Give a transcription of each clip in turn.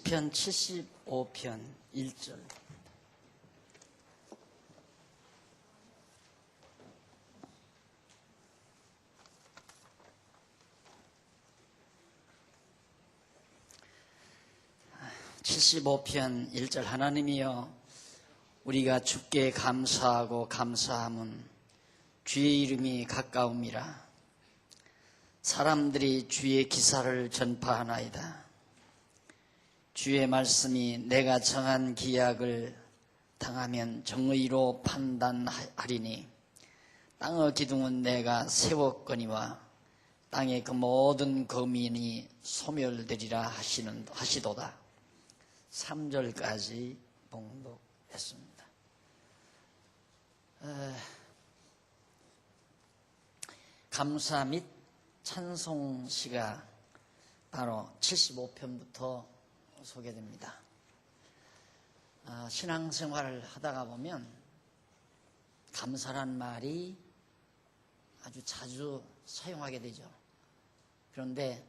시편 75편 1절. (75편) 1절. 하나님이여, 우리가 주께 감사하고 감사함은 주의 이름이 가까움이라. 사람들이 주의 기사를 전파하나이다. 주의 말씀이 내가 정한 기약을 당하면 정의로 판단하리니, 땅의 기둥은 내가 세웠거니와 땅의 그 모든 거민이 소멸되리라 하시도다. 3절까지 봉독했습니다. 감사 및 찬송 시가 바로 75편부터 소개됩니다. 신앙생활을 하다가 보면 감사란 말이 아주 자주 사용하게 되죠. 그런데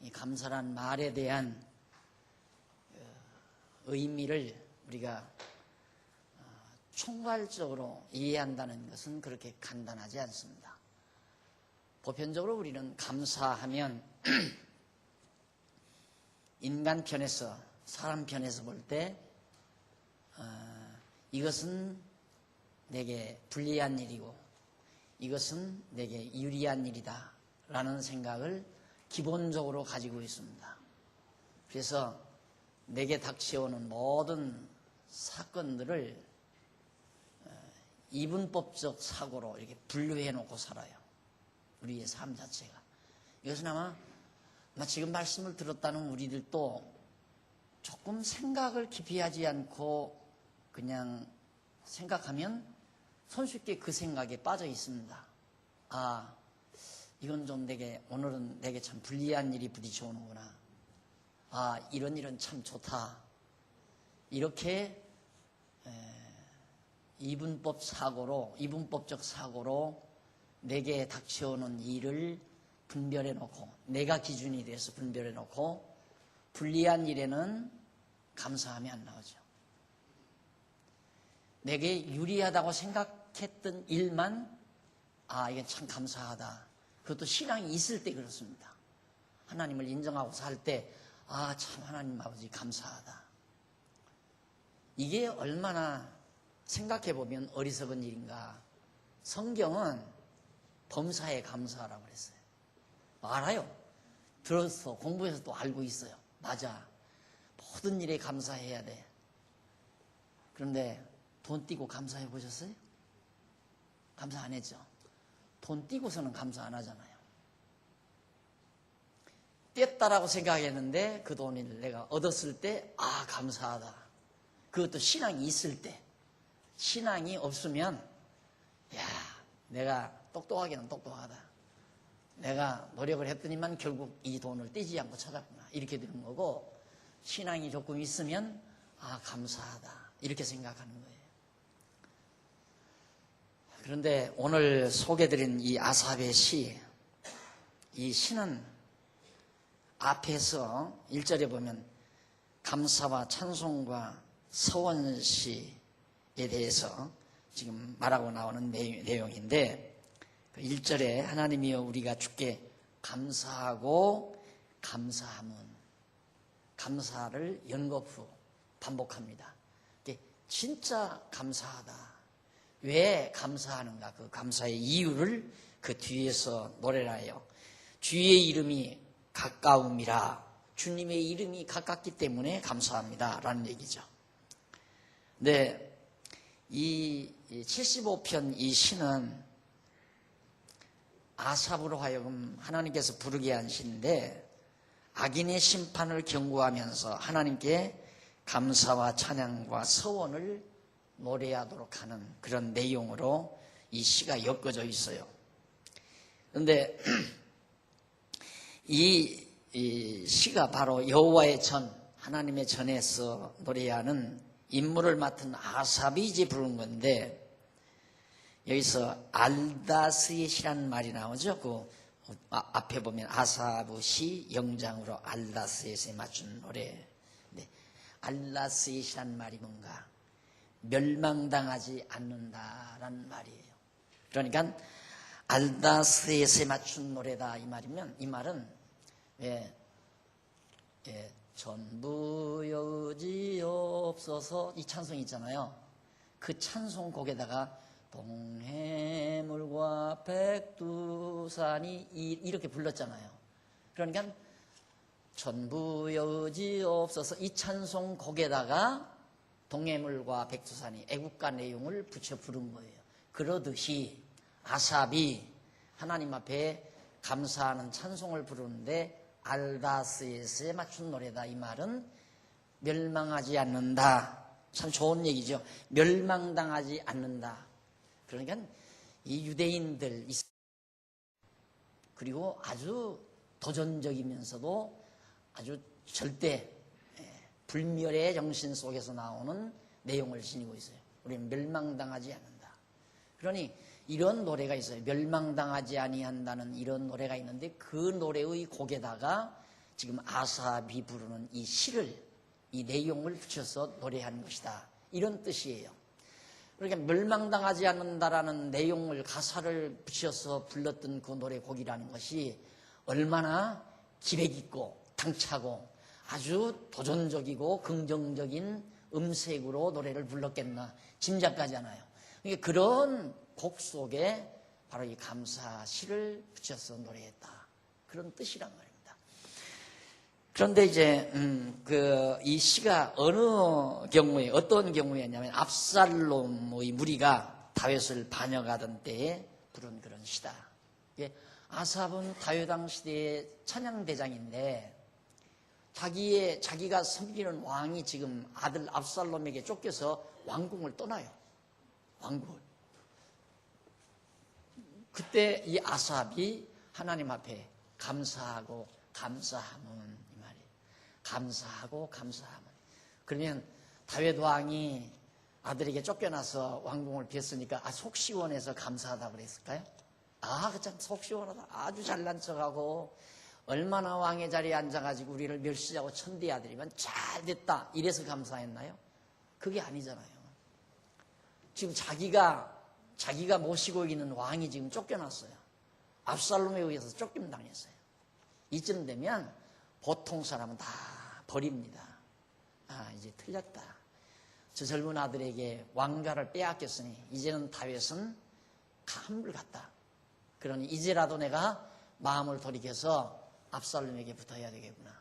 이 감사란 말에 대한 의미를 우리가 총괄적으로 이해한다는 것은 그렇게 간단하지 않습니다. 보편적으로 우리는 감사하면 인간 편에서, 사람 편에서 볼 때 이것은 내게 불리한 일이고 이것은 내게 유리한 일이다 라는 생각을 기본적으로 가지고 있습니다. 그래서 내게 닥쳐오는 모든 사건들을 이분법적 사고로 이렇게 분류해 놓고 살아요. 우리의 삶 자체가. 이것은 아마 지금 말씀을 들었다는 우리들도 조금 생각을 깊이 하지 않고 그냥 생각하면 손쉽게 그 생각에 빠져 있습니다. 이건 좀 오늘은 내게 참 불리한 일이 부딪혀오는구나. 이런 일은 참 좋다. 이렇게 이분법적 사고로 내게 닥쳐오는 일을 분별해 놓고, 내가 기준이 돼서 분별해 놓고, 불리한 일에는 감사함이 안 나오죠. 내게 유리하다고 생각했던 일만 이게 참 감사하다. 그것도 신앙이 있을 때 그렇습니다. 하나님을 인정하고 살 때 참 하나님 아버지 감사하다. 이게 얼마나 생각해 보면 어리석은 일인가. 성경은 범사에 감사하라고 그랬어요. 알아요. 들어서 공부해서 또 알고 있어요. 맞아. 모든 일에 감사해야 돼. 그런데 돈 띄고 감사해 보셨어요? 감사 안 했죠. 돈 띄고서는 감사 안 하잖아요. 뗐다라고 생각했는데 그 돈을 내가 얻었을 때 감사하다. 그것도 신앙이 있을 때. 신앙이 없으면 내가 똑똑하기는 똑똑하다. 내가 노력을 했더니만 결국 이 돈을 떼지 않고 찾았구나. 이렇게 되는 거고, 신앙이 조금 있으면 감사하다. 이렇게 생각하는 거예요. 그런데 오늘 소개드린 이 아삽의 시, 이 시는 앞에서 1절에 보면 감사와 찬송과 서원시에 대해서 지금 말하고 나오는 내용인데, 1절에 하나님이여 우리가 주께 감사하고 감사함은, 감사를 연거푸 반복합니다. 진짜 감사하다. 왜 감사하는가? 그 감사의 이유를 그 뒤에서 노래를 해요. 주의 이름이 가까움이라. 주님의 이름이 가깝기 때문에 감사합니다 라는 얘기죠. 근데 이 75편 이 시는 아삽으로 하여금 하나님께서 부르게 한 시인데, 악인의 심판을 경고하면서 하나님께 감사와 찬양과 서원을 노래하도록 하는 그런 내용으로 이 시가 엮어져 있어요. 그런데 이 시가 바로 여호와의 전, 하나님의 전에서 노래하는 임무를 맡은 아삽이 이제 부른 건데, 여기서 알다스엣이라는 말이 나오죠. 그 앞에 보면 아사부 시 영장으로 알다스엣에 맞춘 노래 네. 알라스잇이란 말이 뭔가? 멸망당하지 않는다라는 말이에요. 그러니까 알다스잇에 맞춘 노래다 이 말이면, 이 말은 전부 여지없어서 이 찬송이 있잖아요. 그 찬송곡에다가 동해물과 백두산이 이렇게 불렀잖아요. 그러니까 전부 여지없어서 이 찬송곡에다가 동해물과 백두산이 애국가 내용을 붙여 부른 거예요. 그러듯이 아삽이 하나님 앞에 감사하는 찬송을 부르는데 알다스잇에 맞춘 노래다 이 말은 멸망하지 않는다. 참 좋은 얘기죠. 멸망당하지 않는다. 그러니까 이 유대인들 그리고 아주 도전적이면서도 아주 절대 불멸의 정신 속에서 나오는 내용을 지니고 있어요. 우리는 멸망당하지 않는다. 그러니 이런 노래가 있어요. 멸망당하지 아니한다는 이런 노래가 있는데 그 노래의 곡에다가 지금 아삽이 부르는 이 시를, 이 내용을 붙여서 노래한 것이다. 이런 뜻이에요. 그러니까 멸망당하지 않는다라는 내용을 가사를 붙여서 불렀던 그 노래 곡이라는 것이 얼마나 기백 있고 당차고 아주 도전적이고 긍정적인 음색으로 노래를 불렀겠나 짐작가잖아요. 그러니까 그런 곡 속에 바로 이 감사시를 붙여서 노래했다. 그런 뜻이란 말입니다. 그런데 이제 이 시가 어느 경우에 어떤 경우였냐면 압살롬의 무리가 다윗을 반역하던 때에 부른 그런 시다. 아삽은 다윗 왕 시대의 찬양대장인데 자기가 섬기는 왕이 지금 아들 압살롬에게 쫓겨서 왕궁을 떠나요. 왕궁을. 그때 이 아삽이 하나님 앞에 감사하고 감사함은 이 말이에요. 감사하고 감사함은. 그러면 다윗 왕이 아들에게 쫓겨나서 왕궁을 비웠으니까 속 시원해서 감사하다고 그랬을까요? 참 속 시원하다. 아주 잘난 척하고 얼마나 왕의 자리에 앉아가지고 우리를 멸시하고 천대 아들이면 잘 됐다. 이래서 감사했나요? 그게 아니잖아요. 지금 자기가 모시고 있는 왕이 지금 쫓겨났어요. 압살롬에 의해서 쫓김당했어요. 이쯤 되면 보통 사람은 다 버립니다. 이제 틀렸다. 저 젊은 아들에게 왕좌를 빼앗겼으니 이제는 다윗은 한물 같다. 그러니 이제라도 내가 마음을 돌이켜서 압살롬에게 붙어야 되겠구나.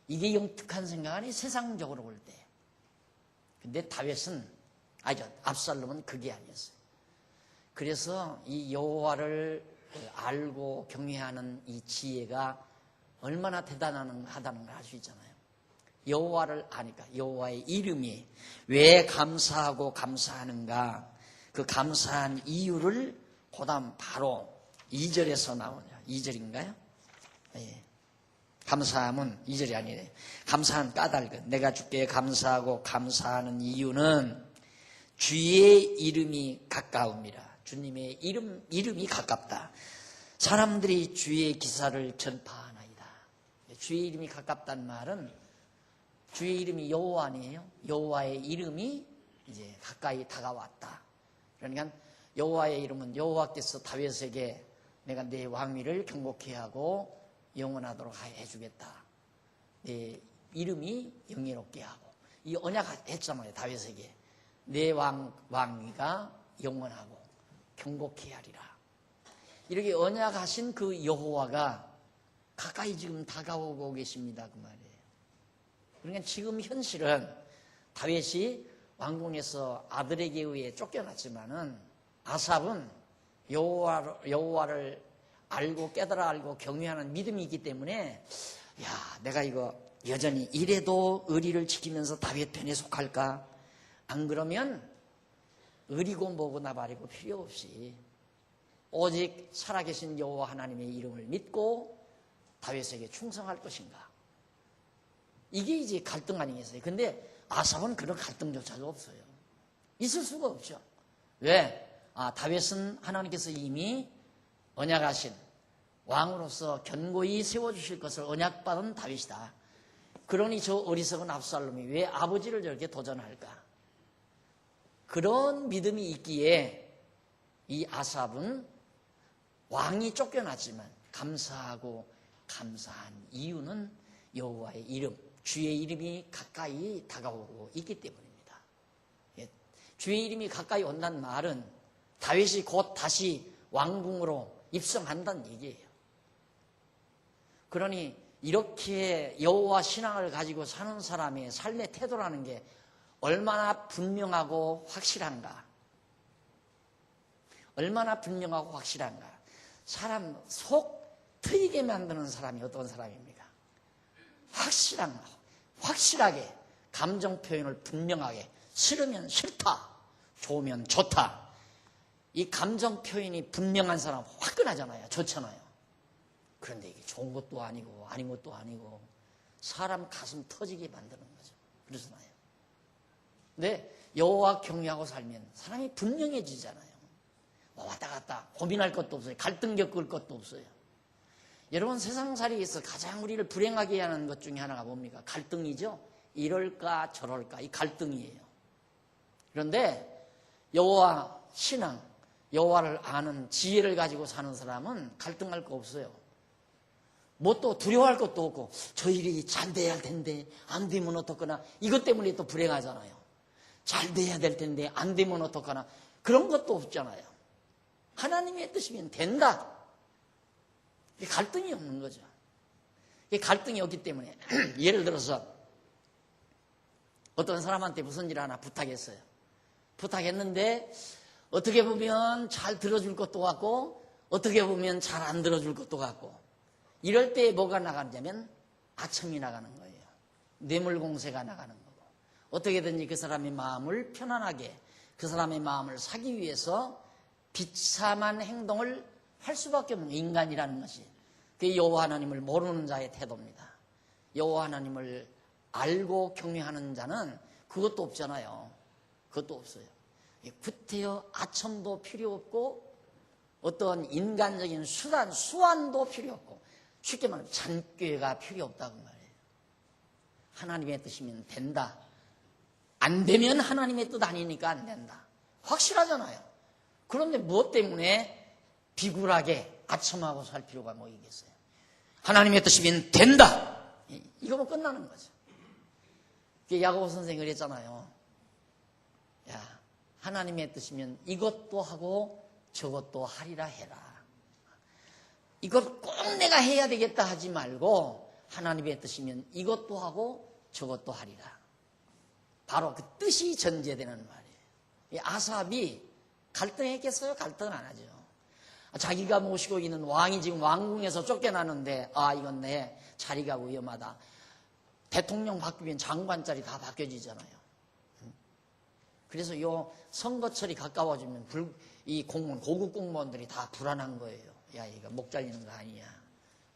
이게 영특한 생각 아니 세상적으로 볼 때. 근데 압살롬은 그게 아니었어요. 그래서 이 여호와를 알고 경외하는 이 지혜가 얼마나 대단하다는 걸 알 수 있잖아요. 여호와를 아니까 여호와의 이름이 왜 감사하고 감사하는가 그 감사한 이유를 그다음 바로 2절에서 나오냐. 2절인가요? 예. 감사함은 2절이 아니래. 감사한 까닭은 내가 주께 감사하고 감사하는 이유는 주의 이름이 가까움이라. 주님의 이름이 가깝다. 사람들이 주의 기사를 전파하나이다. 주의 이름이 가깝다는 말은 주의 이름이 여호와 아니에요? 여호와의 이름이 이제 가까이 다가왔다. 그러니까 여호와의 이름은 여호와께서 다윗에게 내가 내 왕위를 경고케 하고 영원하도록 해주겠다. 내 이름이 영예롭게 하고 이 언약 했잖아요. 다윗에게 내 왕위가 영원하고 경고케 하리라. 이렇게 언약하신 그 여호와가 가까이 지금 다가오고 계십니다. 그 말이에요. 그러니까 지금 현실은 다윗이 왕궁에서 아들에게 의해 쫓겨났지만은 아삽은 여호와를 알고 깨달아 알고 경외하는 믿음이 있기 때문에 내가 이거 여전히 이래도 의리를 지키면서 다윗 편에 속할까? 안 그러면 의리고 뭐고 나발이고 필요 없이 오직 살아계신 여호와 하나님의 이름을 믿고 다윗에게 충성할 것인가? 이게 이제 갈등 아니겠어요? 근데 아삽은 그런 갈등조차도 없어요. 있을 수가 없죠. 왜? 다윗은 하나님께서 이미 언약하신 왕으로서 견고히 세워주실 것을 언약받은 다윗이다. 그러니 저 어리석은 압살롬이 왜 아버지를 저렇게 도전할까? 그런 믿음이 있기에 이 아삽은 왕이 쫓겨났지만 감사하고 감사한 이유는 여호와의 이름, 주의 이름이 가까이 다가오고 있기 때문입니다. 주의 이름이 가까이 온다는 말은 다윗이 곧 다시 왕궁으로 입성한다는 얘기예요. 그러니 이렇게 여호와 신앙을 가지고 사는 사람의 삶의 태도라는 게 얼마나 분명하고 확실한가. 얼마나 분명하고 확실한가. 사람 속 트이게 만드는 사람이 어떤 사람입니까? 확실하게 감정 표현을 분명하게, 싫으면 싫다, 좋으면 좋다. 이 감정 표현이 분명한 사람 화끈하잖아요. 좋잖아요. 그런데 이게 좋은 것도 아니고 아닌 것도 아니고 사람 가슴 터지게 만드는 거죠. 그러잖아요. 근데 여호와 경외하고 살면 사람이 분명해지잖아요. 왔다 갔다 고민할 것도 없어요. 갈등 겪을 것도 없어요. 여러분, 세상살이에서 가장 우리를 불행하게 하는 것 중에 하나가 뭡니까? 갈등이죠. 이럴까 저럴까 이 갈등이에요. 그런데 여호와 신앙, 여호와를 아는 지혜를 가지고 사는 사람은 갈등할 거 없어요. 뭐 또 두려워할 것도 없고 저 일이 잘 돼야 할 텐데 안 되면 어떡하나, 이것 때문에 또 불행하잖아요. 잘 돼야 될 텐데 안 되면 어떡하나, 그런 것도 없잖아요. 하나님의 뜻이면 된다. 갈등이 없는 거죠. 갈등이 없기 때문에 예를 들어서 어떤 사람한테 무슨 일 하나 부탁했어요. 부탁했는데 어떻게 보면 잘 들어줄 것도 같고 어떻게 보면 잘 안 들어줄 것도 같고, 이럴 때 뭐가 나가냐면 아첨이 나가는 거예요. 뇌물공세가 나가는 거고, 어떻게든지 그 사람의 마음을 편안하게, 그 사람의 마음을 사기 위해서 비참한 행동을 할 수밖에 없는 인간이라는 것이 그게 여호와 하나님을 모르는 자의 태도입니다. 여호와 하나님을 알고 경외하는 자는 그것도 없잖아요. 그것도 없어요. 구태여 아첨도 필요 없고 어떤 인간적인 수완도 필요 없고, 쉽게 말하면 잔꾀가 필요 없다고 말해요. 하나님의 뜻이면 된다. 안 되면 하나님의 뜻 아니니까 안 된다. 확실하잖아요. 그런데 무엇 때문에 비굴하게 아첨하고 살 필요가 뭐 있겠어요? 하나님의 뜻이면 된다. 이거면 끝나는 거죠. 야고보 선생이 그랬잖아요. 야, 하나님의 뜻이면 이것도 하고 저것도 하리라 해라. 이걸 꼭 내가 해야 되겠다 하지 말고 하나님의 뜻이면 이것도 하고 저것도 하리라. 바로 그 뜻이 전제되는 말이에요. 아삽이 갈등했겠어요? 갈등은 안 하죠. 자기가 모시고 있는 왕이 지금 왕궁에서 쫓겨나는데 이건 내 자리가 위험하다. 대통령 바뀌면 장관 자리 다 바뀌어지잖아요. 그래서 요 선거철이 가까워지면 이 공무원, 고급 공무원들이 다 불안한 거예요. 야, 이거 목 잘리는 거 아니냐,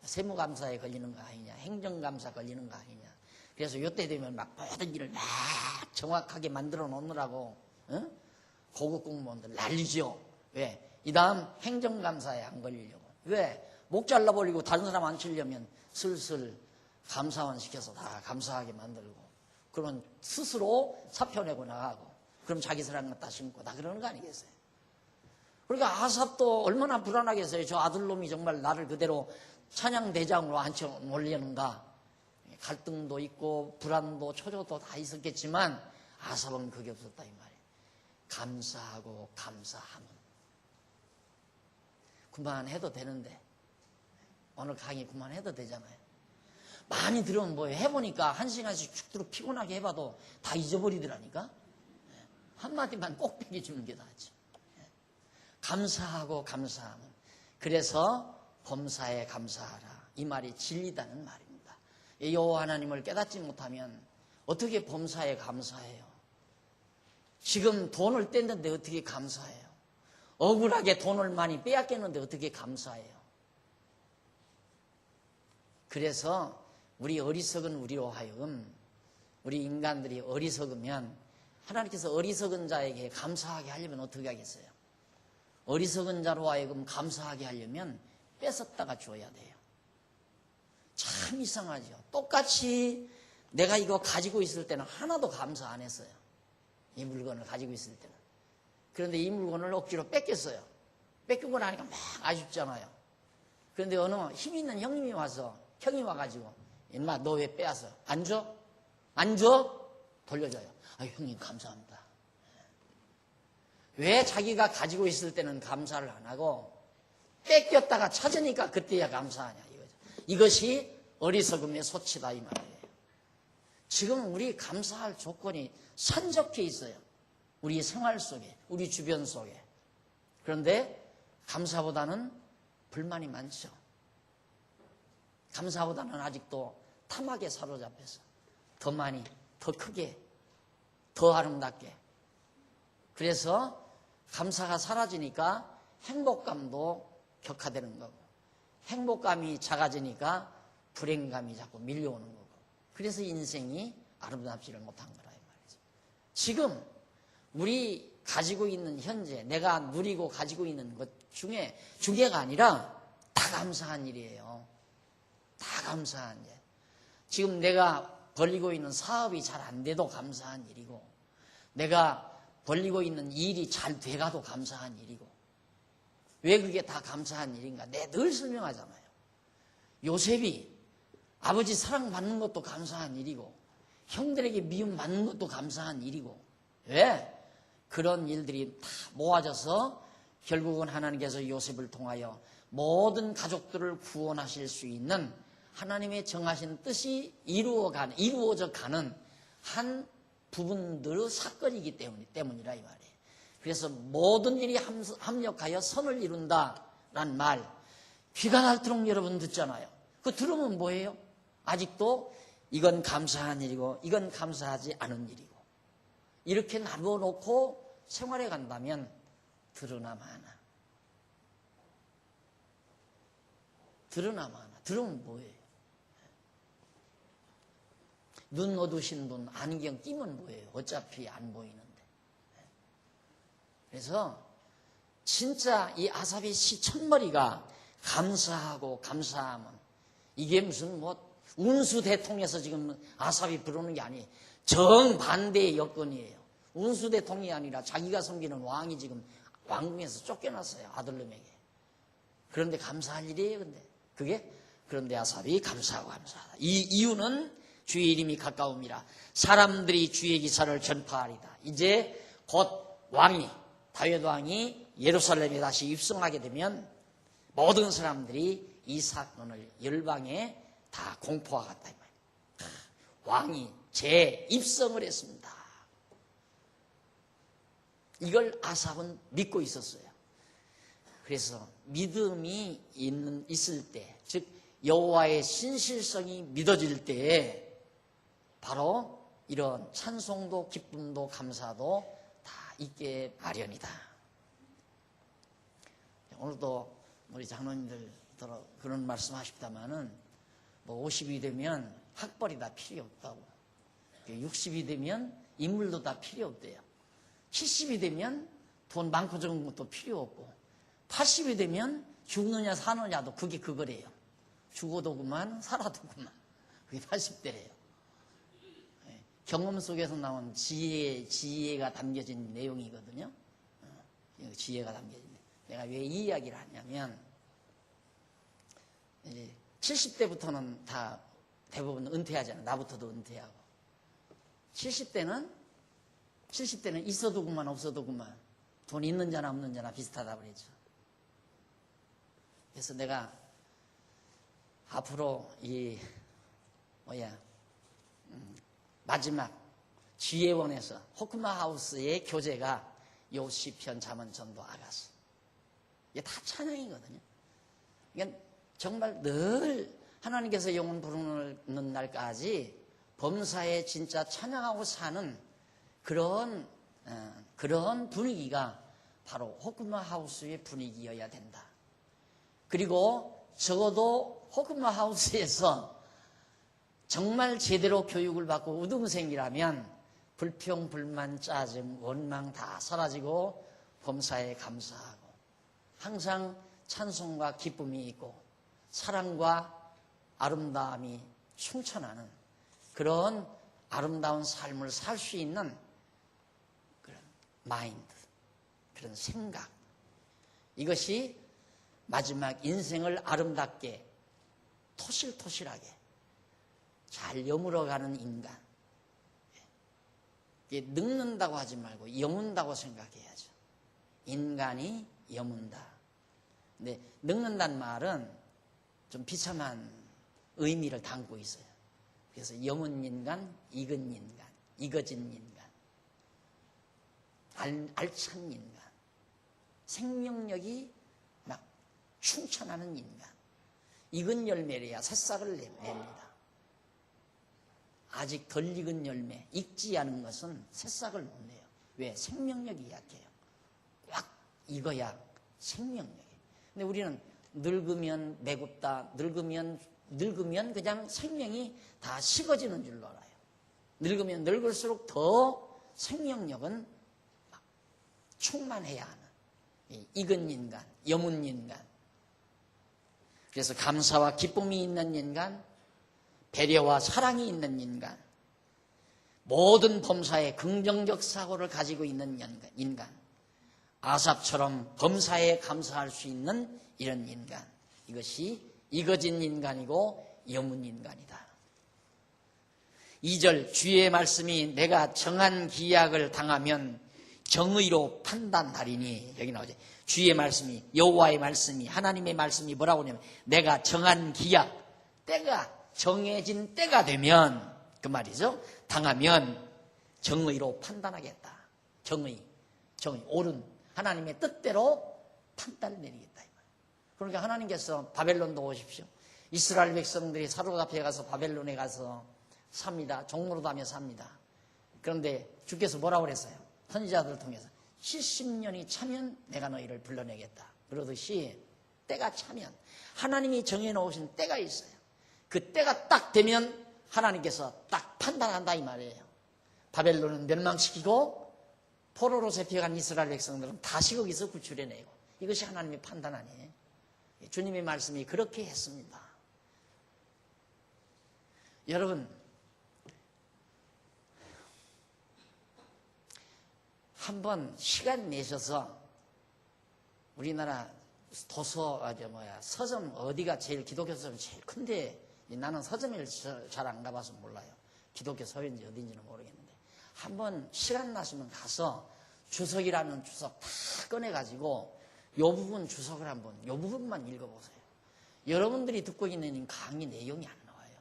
세무감사에 걸리는 거 아니냐, 행정감사 걸리는 거 아니냐. 그래서 요때 되면 막 모든 일을 막 정확하게 만들어 놓느라고 고급 공무원들 난리죠. 왜? 이 다음 행정감사에 안 걸리려고. 왜? 목 잘라버리고 다른 사람 안 치려면 슬슬 감사원 시켜서 다 감사하게 만들고, 그러면 스스로 사표 내고 나가고, 그럼 자기 사람 갖다 심고 다 그러는 거 아니겠어요? 그러니까 아삽도 얼마나 불안하겠어요. 저 아들놈이 정말 나를 그대로 찬양대장으로 앉혀 놓으려는가. 갈등도 있고 불안도 초조도 다 있었겠지만 아삽은 그게 없었다 이 말이에요. 감사하고 감사함은. 그만해도 되는데, 오늘 강의 그만해도 되잖아요. 많이 들으면 뭐예요? 해보니까 1시간씩 죽도록 피곤하게 해봐도 다 잊어버리더라니까. 한마디만 꼭 배겨주는 게 낫지. 감사하고 감사함은. 그래서 범사에 감사하라. 이 말이 진리다는 말입니다. 여호와 하나님을 깨닫지 못하면 어떻게 범사에 감사해요? 지금 돈을 뗐는데 어떻게 감사해요? 억울하게 돈을 많이 빼앗겼는데 어떻게 감사해요? 그래서 우리 어리석은 우리로 하여금, 우리 인간들이 어리석으면 하나님께서 어리석은 자에게 감사하게 하려면 어떻게 하겠어요? 어리석은 자로 하여금 감사하게 하려면 뺏었다가 줘야 돼요. 참 이상하죠. 똑같이 내가 이거 가지고 있을 때는 하나도 감사 안 했어요. 이 물건을 가지고 있을 때는. 그런데 이 물건을 억지로 뺏겼어요. 뺏기고 나니까 막 아쉽잖아요. 그런데 어느 힘 있는 형님이 와서, 형이 와가지고, 인마 너 왜 빼앗어? 안 줘? 안 줘? 돌려줘요. 아, 형님 감사합니다. 왜 자기가 가지고 있을 때는 감사를 안 하고 뺏겼다가 찾으니까 그때야 감사하냐 이거죠. 이것이 어리석음의 소치다 이 말이에요. 지금 우리 감사할 조건이 산적해 있어요. 우리 생활 속에, 우리 주변 속에. 그런데 감사보다는 불만이 많죠. 감사보다는 아직도 탐악에 사로잡혀서 더 많이, 더 크게, 더 아름답게. 그래서 감사가 사라지니까 행복감도 격화되는 거고, 행복감이 작아지니까 불행감이 자꾸 밀려오는 거고, 그래서 인생이 아름답지를 못한 거라 이 말이죠. 지금 우리 가지고 있는 현재 내가 누리고 가지고 있는 것 중에 중개가 아니라 다 감사한 일이에요. 다 감사한 일. 지금 내가 벌리고 있는 사업이 잘 안 돼도 감사한 일이고, 내가 벌리고 있는 일이 잘 돼가도 감사한 일이고. 왜 그게 다 감사한 일인가? 내가 늘 설명하잖아요. 요셉이 아버지 사랑받는 것도 감사한 일이고, 형들에게 미움받는 것도 감사한 일이고. 왜? 그런 일들이 다 모아져서 결국은 하나님께서 요셉을 통하여 모든 가족들을 구원하실 수 있는 하나님의 정하신 뜻이 이루어져 가는 한 부분들의 사건이기 때문이라 이 말이에요. 그래서 모든 일이 합력하여 선을 이룬다라는 말, 귀가 닳도록 여러분 듣잖아요. 그거 들으면 뭐예요? 아직도 이건 감사한 일이고 이건 감사하지 않은 일이고, 이렇게 나누어 놓고 생활해 간다면 들으나 마나. 들으나 마나. 들으면 뭐예요? 눈 어두신 분 안경 끼면 뭐예요? 어차피 안 보이는데. 그래서 진짜 이 아삽의 시 첫머리가 감사하고 감사함은, 이게 무슨 뭐 운수 대통에서 지금 아삽이 부르는 게 아니에요. 정반대의 여건이에요. 운수 대통이 아니라 자기가 섬기는 왕이 지금 왕궁에서 쫓겨났어요. 아들놈에게. 그런데 감사할 일이에요. 근데 그게, 그런데 아삽이 감사하고 감사하다. 이 이유는 주의 이름이 가까움이라 사람들이 주의 기사를 전파하리다. 이제 곧 왕이, 다윗 왕이 예루살렘에 다시 입성하게 되면 모든 사람들이 이 사건을 열방에 다 공포하겠다. 왕이 재입성을 했습니다. 이걸 아삽은 믿고 있었어요. 그래서 믿음이 있을 때, 즉 여호와의 신실성이 믿어질 때에 바로 이런 찬송도 기쁨도 감사도 다 있게 마련이다. 오늘도 우리 장로님들 그런 말씀 하십니다마는 뭐 50이 되면 학벌이 다 필요 없다고, 60이 되면 인물도 다 필요 없대요. 70이 되면 돈 많고 적은 것도 필요 없고, 80이 되면 죽느냐 사느냐도 그게 그거래요. 죽어도 그만 살아도 그만. 그게 80대래요. 경험 속에서 나온 지혜가 담겨진 내용이거든요. 지혜가 담겨진. 내가 왜 이 이야기를 하냐면, 이제 70대부터는 다 대부분 은퇴하잖아요. 나부터도 은퇴하고. 70대는 있어도 그만 없어도 그만. 돈 있는 자나 없는 자나 비슷하다고 그랬죠. 그래서 내가 앞으로 마지막 지혜원에서 호크마 하우스의 교재가 요 시편 잠언 전도 아가서. 이게 다 찬양이거든요. 그러니까 정말 늘 하나님께서 영혼 부르는 날까지 범사에 진짜 찬양하고 사는 그런 분위기가 바로 호크마 하우스의 분위기여야 된다. 그리고 적어도 호크마 하우스에서 정말 제대로 교육을 받고 우등생이라면 불평, 불만, 짜증, 원망 다 사라지고 범사에 감사하고 항상 찬송과 기쁨이 있고 사랑과 아름다움이 충천하는 그런 아름다운 삶을 살 수 있는 그런 마인드, 그런 생각, 이것이 마지막 인생을 아름답게 토실토실하게 잘 여물어가는 인간. 늙는다고 하지 말고 여문다고 생각해야죠. 인간이 여문다. 근데 늙는다는 말은 좀 비참한 의미를 담고 있어요. 그래서 여문 인간, 익은 인간, 익어진 인간, 알찬 인간, 생명력이 막 충천하는 인간. 익은 열매래야 새싹을 냅니다. 아직 덜 익은 열매, 익지 않은 것은 새싹을 못 내요. 왜? 생명력이 약해요. 꽉 익어야 생명력이. 근데 우리는 늙으면 매굽다, 늙으면 그냥 생명이 다 식어지는 줄로 알아요. 늙으면 늙을수록 더 생명력은 충만해야 하는 익은 인간, 여문 인간. 그래서 감사와 기쁨이 있는 인간, 배려와 사랑이 있는 인간, 모든 범사에 긍정적 사고를 가지고 있는 인간, 아삽처럼 범사에 감사할 수 있는 이런 인간, 이것이 익어진 인간이고 여문 인간이다. 2절 주의 말씀이 내가 정한 기약을 당하면 정의로 판단하리니, 여기 나오죠. 주의 말씀이, 여호와의 말씀이, 하나님의 말씀이 뭐라고 하냐면 내가 정한 기약, 때가 정해진 때가 되면, 그 말이죠, 당하면 정의로 판단하겠다. 정의, 옳은 하나님의 뜻대로 판단을 내리겠다. 그러니까 하나님께서 바벨론도 오십시오. 이스라엘 백성들이 사로잡혀 가서 바벨론에 가서 삽니다. 종로로 다며 삽니다. 그런데 주께서 뭐라고 그랬어요? 선지자들을 통해서 70년이 차면 내가 너희를 불러내겠다. 그러듯이 때가 차면 하나님이 정해놓으신 때가 있어요. 그 때가 딱 되면 하나님께서 딱 판단한다 이 말이에요. 바벨론은 멸망시키고 포로로 잡혀간 이스라엘 백성들은 다시 거기서 구출해내고, 이것이 하나님의 판단 아니에요. 주님의 말씀이 그렇게 했습니다. 여러분, 한번 시간 내셔서 우리나라 서점 어디가 제일 기독교 서점 제일 큰데, 나는 서점을 잘 안 가봐서 몰라요. 기독교 서점인지 어딘지는 모르겠는데, 한번 시간 나시면 가서 주석이라는 주석 다 꺼내가지고 요 부분 주석을 한번, 요 부분만 읽어보세요. 여러분들이 듣고 있는 강의 내용이 안 나와요.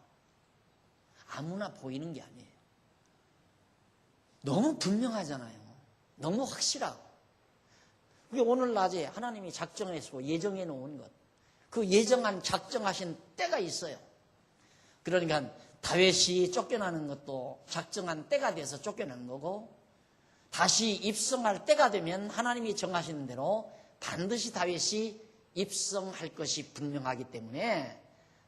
아무나 보이는 게 아니에요. 너무 분명하잖아요. 너무 확실하고. 그게 오늘 낮에 하나님이 작정해서 예정해 놓은 것, 그 예정한 작정하신 때가 있어요. 그러니까 다윗이 쫓겨나는 것도 작정한 때가 돼서 쫓겨난 거고, 다시 입성할 때가 되면 하나님이 정하시는 대로 반드시 다윗이 입성할 것이 분명하기 때문에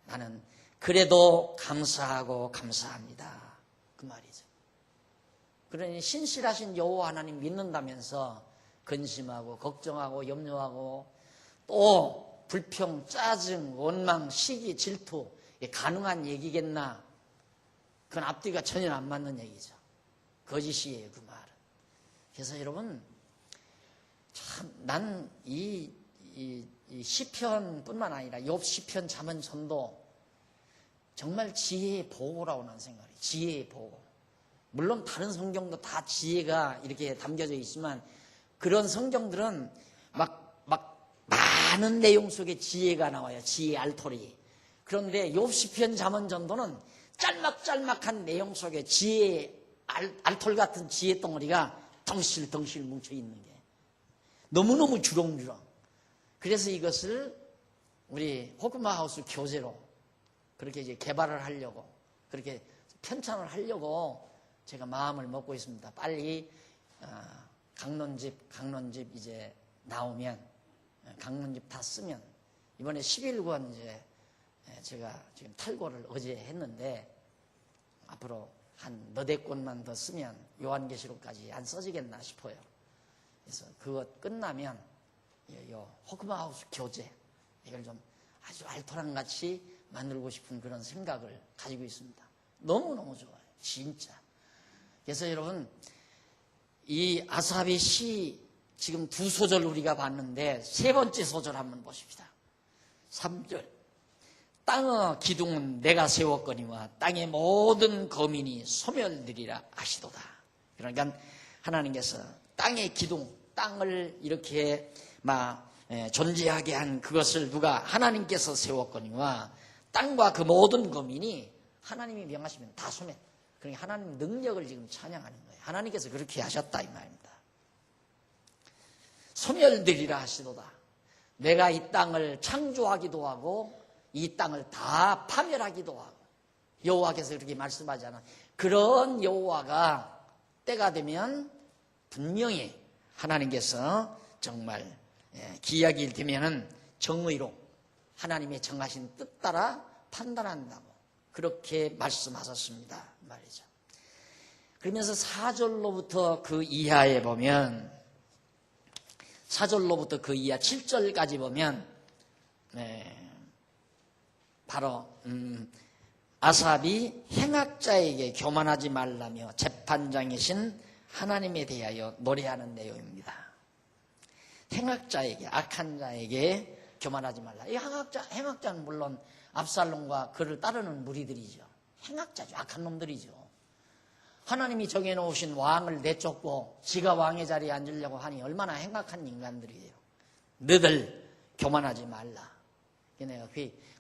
나는 그래도 감사하고 감사합니다. 그 말이죠. 그러니 신실하신 여호와 하나님 믿는다면서 근심하고 걱정하고 염려하고 또 불평, 짜증, 원망, 시기, 질투, 이게 가능한 얘기겠나? 그건 앞뒤가 전혀 안 맞는 얘기죠. 거짓이에요, 그 말은. 그래서 여러분, 참, 난 이 시편뿐만 아니라 욥 시편, 잠언, 전도 정말 지혜의 보고라고 나는 생각해요. 지혜의 보고. 물론 다른 성경도 다 지혜가 이렇게 담겨져 있지만 그런 성경들은 막 많은 내용 속에 지혜가 나와요. 지혜의 알토리. 그런데 욥 시편, 잠언, 전도는 짤막짤막한 내용 속에 지혜의 알톨 같은 지혜 덩어리가 덩실덩실 뭉쳐 있는 게 너무너무 주렁주렁. 그래서 이것을 우리 호크마 하우스 교재로 그렇게 이제 개발을 하려고, 그렇게 편찬을 하려고 제가 마음을 먹고 있습니다. 빨리 강론집 이제 나오면, 강론집 다 쓰면, 이번에 11권 이제 제가 지금 탈고를 어제 했는데 앞으로 한 너댓 권만 더 쓰면 요한계시록까지 안 써지겠나 싶어요. 그래서 그것 끝나면 요 호크마하우스 교재 이걸 좀 아주 알토란 같이 만들고 싶은 그런 생각을 가지고 있습니다. 너무너무 좋아요. 진짜. 그래서 여러분, 이 아삽의 시 지금 두 소절 우리가 봤는데 세 번째 소절 한번 보십시다. 3절. 땅의 기둥은 내가 세웠거니와 땅의 모든 거민이 소멸되리라 하시도다. 그러니까 하나님께서 땅의 기둥, 땅을 이렇게 존재하게 한 그것을 누가 하나님께서 세웠거니와 땅과 그 모든 거민이 하나님이 명하시면 다 소멸. 그러니까 하나님 능력을 지금 찬양하는 거예요. 하나님께서 그렇게 하셨다 이 말입니다. 소멸되리라 하시도다. 내가 이 땅을 창조하기도 하고 이 땅을 다 파멸하기도 하고 여호와께서 그렇게 말씀하잖아. 그런 여호와가 때가 되면 분명히 하나님께서 정말 기약일 되면은 정의로 하나님의 정하신 뜻 따라 판단한다고 그렇게 말씀하셨습니다 말이죠. 그러면서 4절로부터 그 이하에 보면 4절로부터 그 이하 7절까지 보면 바로 아삽이 행악자에게 교만하지 말라며 재판장이신 하나님에 대하여 노래하는 내용입니다. 행악자에게, 악한 자에게 교만하지 말라. 이 행악자는 물론 압살롬과 그를 따르는 무리들이죠. 행악자죠. 악한 놈들이죠. 하나님이 정해놓으신 왕을 내쫓고 지가 왕의 자리에 앉으려고 하니 얼마나 행악한 인간들이에요. 너들 교만하지 말라. 내가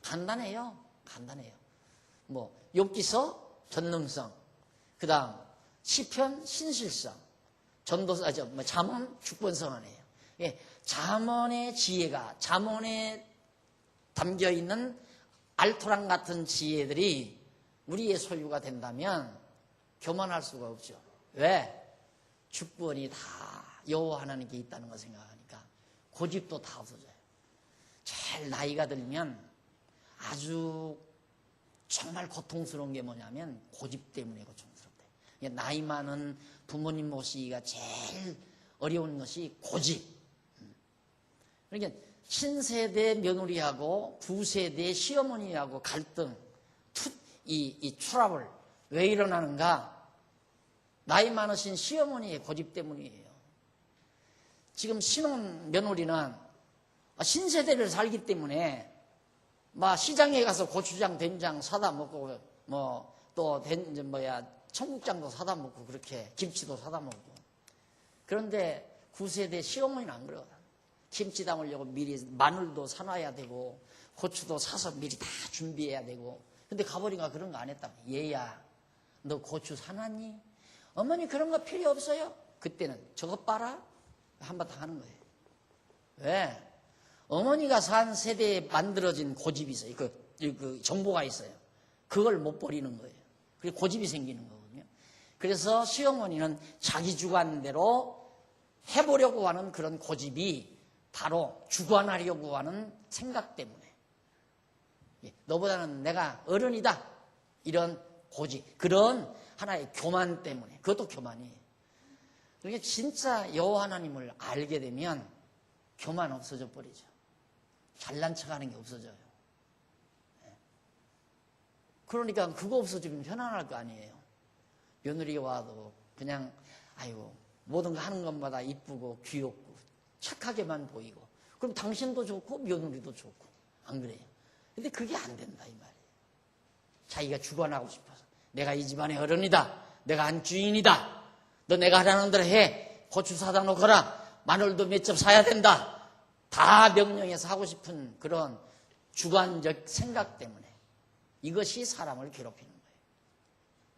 간단해요. 간단해요. 욥기서 전능성, 그 다음 시편 신실성, 전도서, 잠언 축본성언이에요. 잠언의 지혜가, 잠언에 담겨있는 알토란 같은 지혜들이 우리의 소유가 된다면 교만할 수가 없죠. 왜? 주권이 다 여호와 하나님께 있다는 걸 생각하니까 고집도 다 없어져요. 제일 나이가 들면 아주 정말 고통스러운 게 뭐냐면 고집 때문에 고통스럽대요. 나이 많은 부모님 모시기가 제일 어려운 것이 고집. 그러니까 신세대 며느리하고 부세대 시어머니하고 갈등, 이 트러블 왜 일어나는가? 나이 많으신 시어머니의 고집 때문이에요. 지금 신혼 며느리는 신세대를 살기 때문에 시장에 가서 고추장, 된장 사다 먹고 또 청국장도 사다 먹고 그렇게 김치도 사다 먹고. 그런데 9세대 시어머니는 안 그러거든. 김치 담으려고 미리 마늘도 사놔야 되고 고추도 사서 미리 다 준비해야 되고. 근데 가버리가 그런 거 안 했다. 얘야, 너 고추 사놨니? 어머니 그런 거 필요 없어요. 그때는 저것 봐라 한바탕 하는 거예요. 왜? 어머니가 산 세대에 만들어진 고집이 있어요. 그 정보가 있어요. 그걸 못 버리는 거예요. 그래서 고집이 생기는 거거든요. 그래서 시어머니는 자기 주관대로 해보려고 하는 그런 고집이 바로 주관하려고 하는 생각 때문에. 너보다는 내가 어른이다. 이런 고집, 그런 하나의 교만 때문에. 그것도 교만이에요. 그러니까 진짜 여호와 하나님을 알게 되면 교만 없어져 버리죠. 잘난 척하는 게 없어져요. 그러니까 그거 없어지면 편안할 거 아니에요. 며느리가 와도 그냥 모든 거 하는 것마다 이쁘고 귀엽고 착하게만 보이고, 그럼 당신도 좋고 며느리도 좋고, 안 그래요? 근데 그게 안 된다 이 말이에요. 자기가 주관하고 싶어서 내가 이 집안의 어른이다, 내가 한 주인이다, 너 내가 하라는 대로 해, 고추 사다 놓거라, 마늘도 몇 점 사야 된다, 다 명령해서 하고 싶은 그런 주관적 생각 때문에 이것이 사람을 괴롭히는 거예요.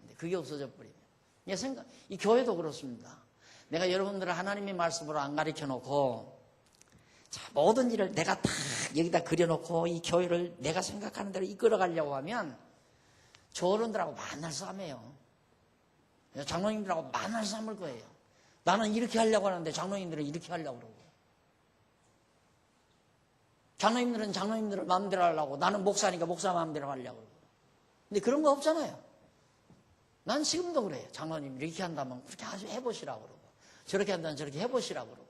근데 그게 없어져 버리면 이 교회도 그렇습니다. 내가 여러분들을 하나님의 말씀으로 안 가르쳐 놓고 모든 일을 내가 다 여기다 그려놓고 이 교회를 내가 생각하는 대로 이끌어 가려고 하면 저 어른들하고 만날 싸움이에요. 장로님들하고 만날 싸움을 거예요. 나는 이렇게 하려고 하는데 장로님들은 이렇게 하려고 그러고, 장로님들은 장로님들을 마음대로 하려고, 나는 목사니까 목사 마음대로 하려고 그러고. 근데 그런 거 없잖아요. 난 지금도 그래요. 장로님 이렇게 한다면 그렇게 아주 해보시라고 그러고, 저렇게 한다면 저렇게 해보시라고 그러고.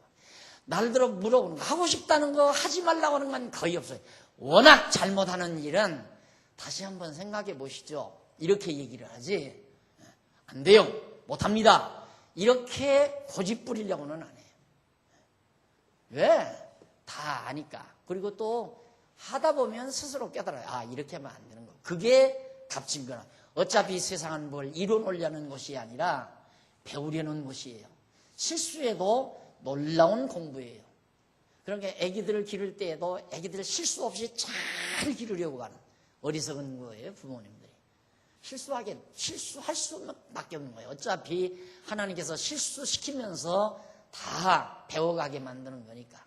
날들어 물어보는 거, 하고 싶다는 거 하지 말라고 하는 건 거의 없어요. 워낙 잘못하는 일은 다시 한번 생각해 보시죠. 이렇게 얘기를 하지 안 돼요, 못합니다 이렇게 고집 부리려고는 안 해요. 왜? 다 아니까. 그리고 또 하다 보면 스스로 깨달아요. 아, 이렇게 하면 안 되는 거. 그게 값진 거나. 어차피 세상은 뭘 이뤄놓으려는 것이 아니라 배우려는 것이에요. 실수해도 놀라운 공부예요. 그러니까 아기들을 기를 때에도 아기들을 실수 없이 잘 기르려고 하는 어리석은 거예요, 부모님들이. 실수할 수밖에 없는 거예요. 어차피 하나님께서 실수시키면서 다 배워가게 만드는 거니까.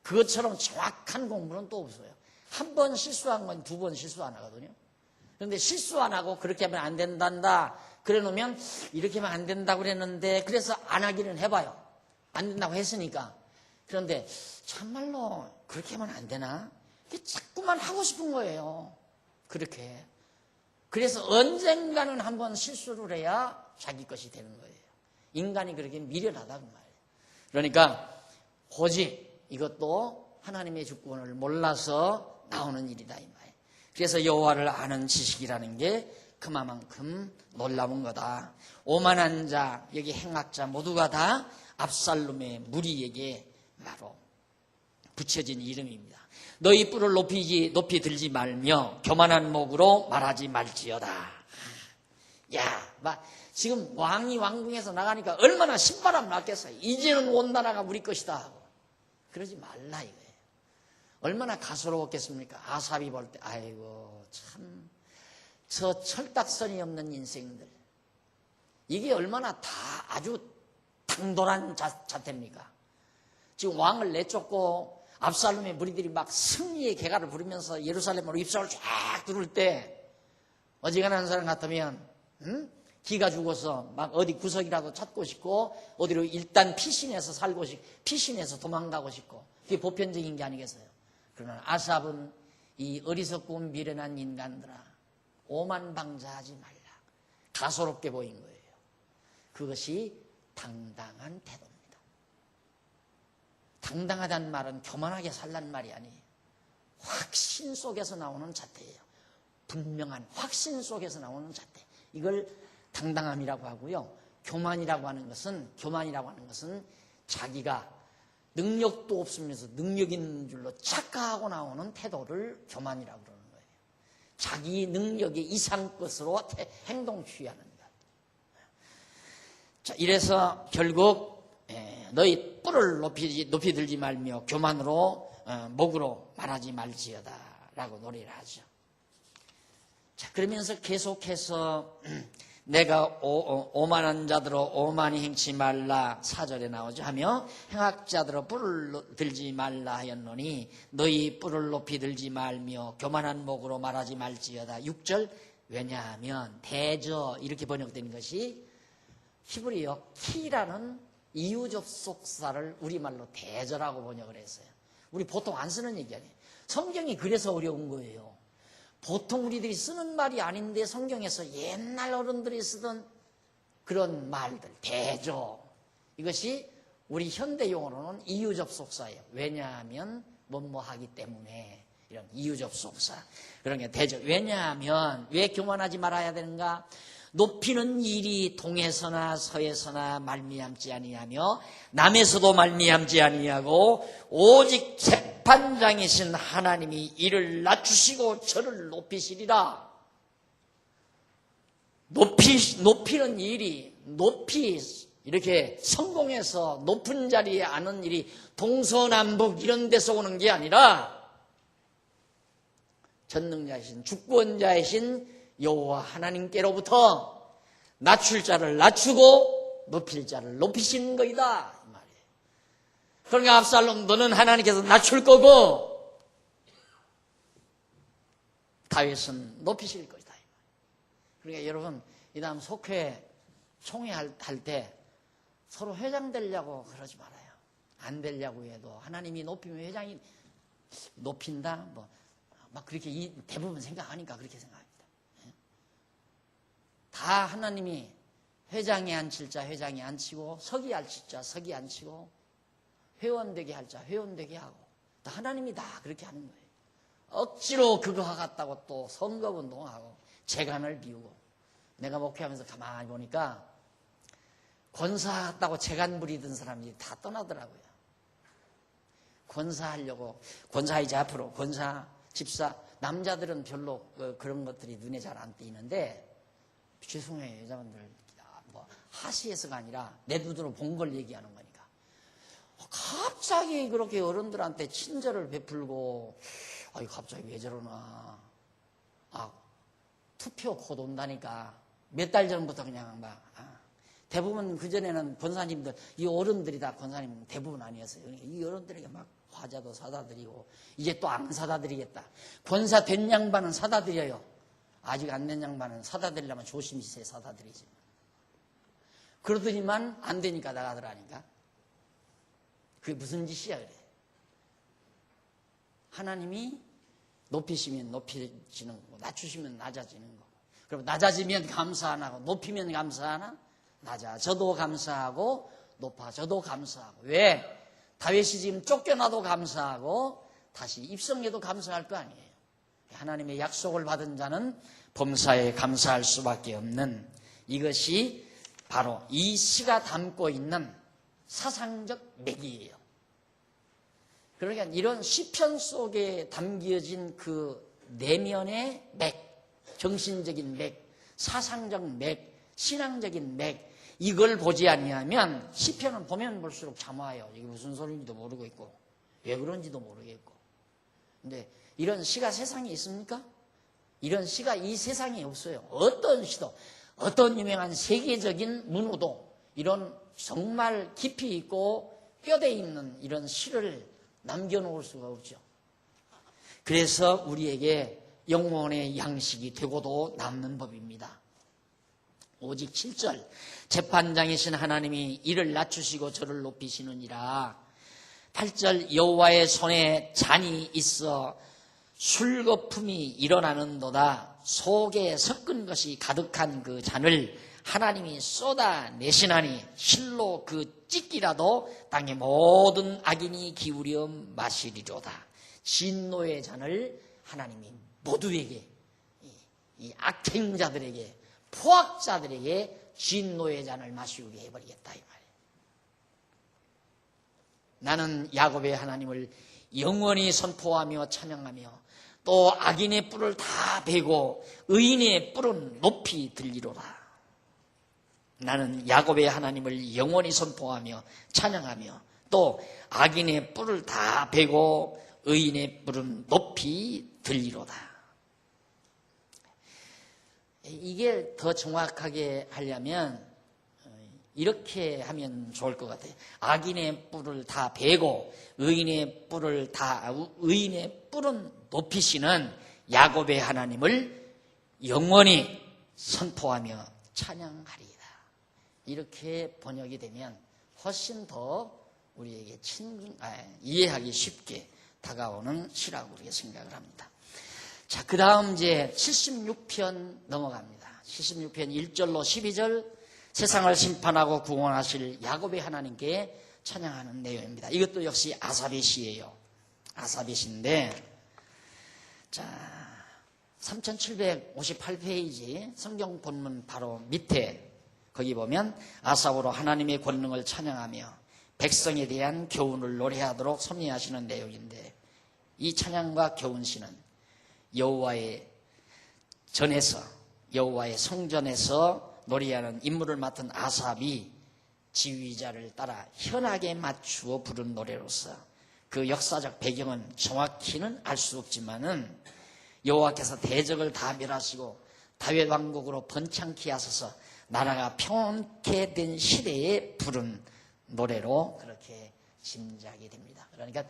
그것처럼 정확한 공부는 또 없어요. 한 번 실수한 건 두 번 실수 안 하거든요. 그런데 실수 안 하고 그렇게 하면 안 된단다. 그래 놓으면 이렇게 하면 안 된다고 그랬는데 그래서 안 하기는 해봐요. 안 된다고 했으니까. 그런데 참말로 그렇게 하면 안 되나? 자꾸만 하고 싶은 거예요. 그렇게. 그래서 언젠가는 한번 실수를 해야 자기 것이 되는 거예요. 인간이 그렇게 미련하다 그 말이에요. 그러니까 고집 이것도 하나님의 주권을 몰라서 나오는 일이다 이 말이에요. 그래서 여호와를 아는 지식이라는 게 그만큼 놀라운 거다. 오만한 자 여기 행악자 모두가 다 압살롬의 무리에게 바로 붙여진 이름입니다. 너희 뿔을 높이 들지 말며 교만한 목으로 말하지 말지어다. 야, 지금 왕이 왕궁에서 나가니까 얼마나 신바람 났겠어요. 이제는 온 나라가 우리 것이다 하고. 그러지 말라 이거예요. 얼마나 가소로웠겠습니까? 아삽이 볼 때 아이고 참 저 철딱선이 없는 인생들. 이게 얼마나 다 아주 당돌한 자태입니까? 지금 왕을 내쫓고 압살롬의 무리들이 막 승리의 개가를 부르면서 예루살렘으로 입성을 쫙 들을 때 어지간한 사람 같으면 기가 죽어서 막 어디 구석이라도 찾고 싶고 어디로 일단 피신해서 살고 싶고 피신해서 도망가고 싶고 그게 보편적인 게 아니겠어요? 그러나 아삽은 이 어리석고 미련한 인간들아 오만방자하지 말라. 가소롭게 보인 거예요. 그것이 당당한 태도입니다. 당당하다는 말은 교만하게 살란 말이 아니에요. 확신 속에서 나오는 자태예요. 분명한 확신 속에서 나오는 자태. 이걸 당당함이라고 하고요. 교만이라고 하는 것은 자기가 능력도 없으면서 능력 있는 줄로 착각하고 나오는 태도를 교만이라고 그러는 거예요. 자기 능력의 이상 것으로 행동 취하는 것. 자, 이래서 결국 너희 뿔을 높이 들지 말며 교만으로 목으로 말하지 말지어다 라고 노래를 하죠. 자, 그러면서 계속해서 내가 오만한 자들로 오만히 행치 말라 4절에 나오죠. 하며 행악자들로 뿔을 들지 말라 하였노니 너희 뿔을 높이 들지 말며 교만한 목으로 말하지 말지어다. 6절 왜냐하면 대저 이렇게 번역된 것이 히브리어 키라는 이유접속사를 우리말로 대저라고 번역을 했어요. 우리 보통 안 쓰는 얘기 아니에요. 성경이 그래서 어려운 거예요. 보통 우리들이 쓰는 말이 아닌데 성경에서 옛날 어른들이 쓰던 그런 말들, 대조. 이것이 우리 현대 용어로는 이유접속사예요. 왜냐하면 뭐뭐 하기 때문에 이런 이유접속사. 그런 게 대조. 왜냐하면 왜 교만하지 말아야 되는가? 높이는 일이 동에서나 서에서나 말미암지 아니하며 남에서도 말미암지 아니하고 오직 재판장이신 하나님이 이를 낮추시고 저를 높이시리라. 높이는 일이 이렇게 성공해서 높은 자리에 앉는 일이 동서남북 이런 데서 오는 게 아니라 전능자이신 주권자이신 여호와 하나님께로부터 낮출 자를 낮추고 높일 자를 높이시는 거이다 이 말이에요. 그러니까 압살롬 너는 하나님께서 낮출 거고 다윗은 높이실 것이다. 그러니까 여러분 이 다음 속회 총회할 때 서로 회장 되려고 그러지 말아요. 안 되려고 해도 하나님이 높이면 회장이 높인다 막 그렇게 대부분 생각하니까 그렇게 생각합니다. 다 하나님이 회장에 앉힐 자 회장에 앉히고 서기 앉힐 자 서기 앉히고 회원되게 할 자 회원되게 하고 다 하나님이 다 그렇게 하는 거예요. 억지로 그거 하겠다고 또 선거운동하고 재간을 비우고 내가 목회하면서 가만히 보니까 권사했다고 재간 부리던 사람들이 다 떠나더라고요. 권사하려고, 권사 이제 앞으로, 권사, 집사, 남자들은 별로 그런 것들이 눈에 잘 안 띄는데, 죄송해요, 여자분들. 뭐, 하시에서가 아니라 내 눈으로 본 걸 얘기하는 거니까. 갑자기 그렇게 어른들한테 친절을 베풀고, 아이, 갑자기 왜 저러나. 투표 곧 온다니까. 몇 달 전부터 그냥 막, 대부분 그전에는 권사님들, 이 어른들이 다 권사님 대부분 아니었어요. 이 어른들에게 막 과자도 사다 드리고, 이제 또 안 사다 드리겠다. 권사 된 양반은 사다 드려요. 아직 안 된 양반은 사다 드리려면 조심히세 사다 드리지. 그러더니만 안 되니까 나가더라니까. 그게 무슨 짓이야, 그래. 하나님이 높이시면 높이지는 거고, 낮추시면 낮아지는 거고. 그럼 낮아지면 감사 안 하고, 높이면 감사 하나? 낮아져도 감사하고, 높아져도 감사하고. 왜? 다윗이 지금 쫓겨나도 감사하고, 다시 입성해도 감사할 거 아니에요. 하나님의 약속을 받은 자는 범사에 감사할 수밖에 없는, 이것이 바로 이 시가 담고 있는 사상적 맥이에요. 그러니까 이런 시편 속에 담겨진 그 내면의 맥, 정신적인 맥, 사상적 맥, 신앙적인 맥, 이걸 보지 아니하면 시편은 보면 볼수록 참 와요. 이게 무슨 소리인지도 모르고 있고 왜 그런지도 모르겠고. 근데 이런 시가 세상에 있습니까? 이런 시가 이 세상에 없어요. 어떤 시도, 어떤 유명한 세계적인 문호도 이런 정말 깊이 있고 뼈대 있는 이런 시를 남겨놓을 수가 없죠. 그래서 우리에게 영혼의 양식이 되고도 남는 법입니다. 오직 7절, 재판장이신 하나님이 이를 낮추시고 저를 높이시느니라. 8절, 여호와의 손에 잔이 있어 술거품이 일어나는도다. 속에 섞은 것이 가득한 그 잔을 하나님이 쏟아내시나니 실로 그 찢기라도 땅의 모든 악인이 기울여 마시리로다. 진노의 잔을 하나님이 모두에게, 이 악행자들에게, 포악자들에게 진노의 잔을 마시게 해버리겠다, 이 말이에요. 나는 야곱의 하나님을 영원히 선포하며 찬양하며 또 악인의 뿔을 다 베고 의인의 뿔은 높이 들리로라. 나는 야곱의 하나님을 영원히 선포하며 찬양하며 또 악인의 뿔을 다 베고 의인의 뿔은 높이 들리로다. 이게 더 정확하게 하려면 이렇게 하면 좋을 것 같아요. 악인의 뿔을 다 베고 의인의 뿔은 높이시는 야곱의 하나님을 영원히 선포하며 찬양하리이다. 이렇게 번역이 되면 훨씬 더 우리에게 이해하기 쉽게 다가오는 시라고 우리가 생각을 합니다. 자, 그 다음 이제 76편 넘어갑니다. 76편 1절로 12절, 세상을 심판하고 구원하실 야곱의 하나님께 찬양하는 내용입니다. 이것도 역시 아삽의 시예요. 아삽의 시인데, 자, 3758페이지 성경 본문 바로 밑에 거기 보면 아삽으로 하나님의 권능을 찬양하며 백성에 대한 교훈을 노래하도록 섭리하시는 내용인데, 이 찬양과 교훈시는 여호와의 성전에서 노래하는 임무를 맡은 아삽이 지휘자를 따라 현악에 맞추어 부른 노래로서 그 역사적 배경은 정확히는 알 수 없지만은 여호와께서 대적을 다 멸하시고 다윗 왕국으로 번창케 하소서 나라가 평온케 된 시대에 부른 노래로 그렇게 짐작이 됩니다. 그러니까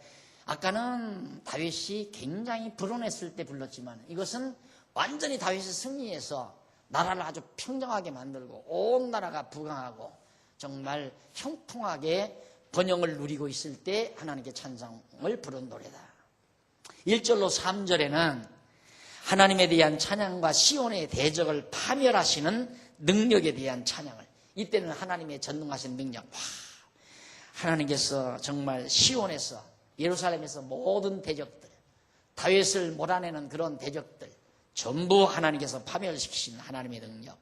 아까는 다윗이 굉장히 불온했을 때 불렀지만 이것은 완전히 다윗이 승리해서 나라를 아주 평정하게 만들고 온 나라가 부강하고 정말 형통하게 번영을 누리고 있을 때 하나님께 찬송을 부른 노래다. 1절로 3절에는 하나님에 대한 찬양과 시온의 대적을 파멸하시는 능력에 대한 찬양을, 이때는 하나님의 전능하신 능력, 하나님께서 정말 시온에서 예루살렘에서 모든 대적들, 다윗을 몰아내는 그런 대적들 전부 하나님께서 파멸시키신 하나님의 능력,